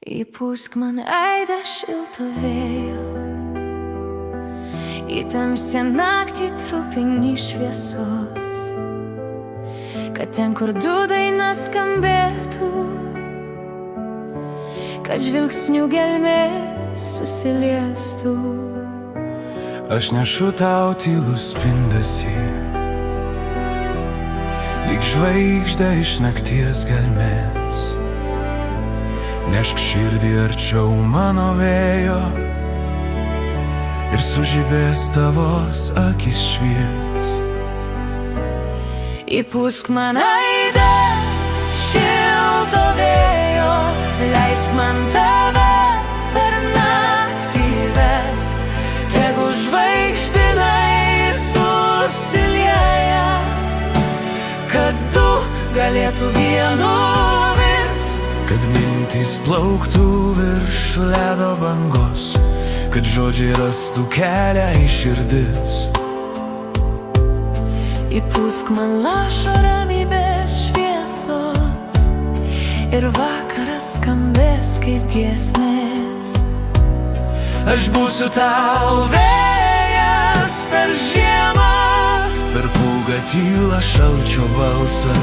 Įpūsk man aidą šilto vėjo, į tamsią naktį trupinį šviesos, kad ten, kur dūdaina skambėtų, kad žvilgsnių gelmės susiliestų. Aš nešu tau tylų spindesį, lyg žvaigždę iš nakties gelmės. Nešk širdį arčiau mano vėjo ir sužibės tavos akis švies. Įpūsk man aidą šilto vėjo, leisk man tave per naktį vest, tegu žvaigždynai susilieja, kad du galėtų vienu virst, kad mintys plauktų virš ledo bangos, kad žodžiai rastų kelią į širdis. Įpūsk man lašo ramybės šviesos ir vakaras skambės kaip giesmės. Aš būsiu tau vėjas per žiemą, per pūgą tylą šalčio balsą.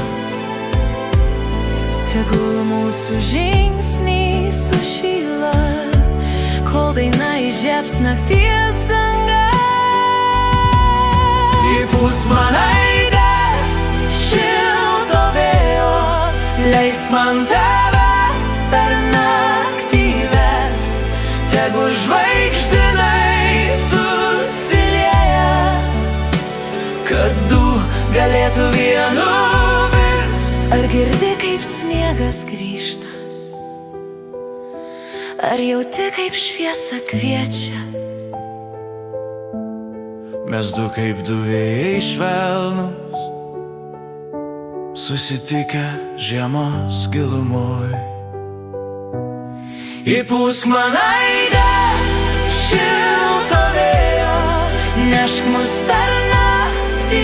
Tegul mūsų žingsniai sušyla, kol daina įžiebs nakties dangą. Įpūsk man aidą šilto vėjo, leisk man tave per naktį vest, tegu žvaigždynai susilieja, kad du galėtų vienu virst. Ar girdi, kaip sniegas grįžta? Ar jauti, kaip šviesa kviečia? mes du kaip du vėjai švelnus, susitikę žiemos gilumoj. Įpūsk man aidą šilto vėjo, nešk mus per naktį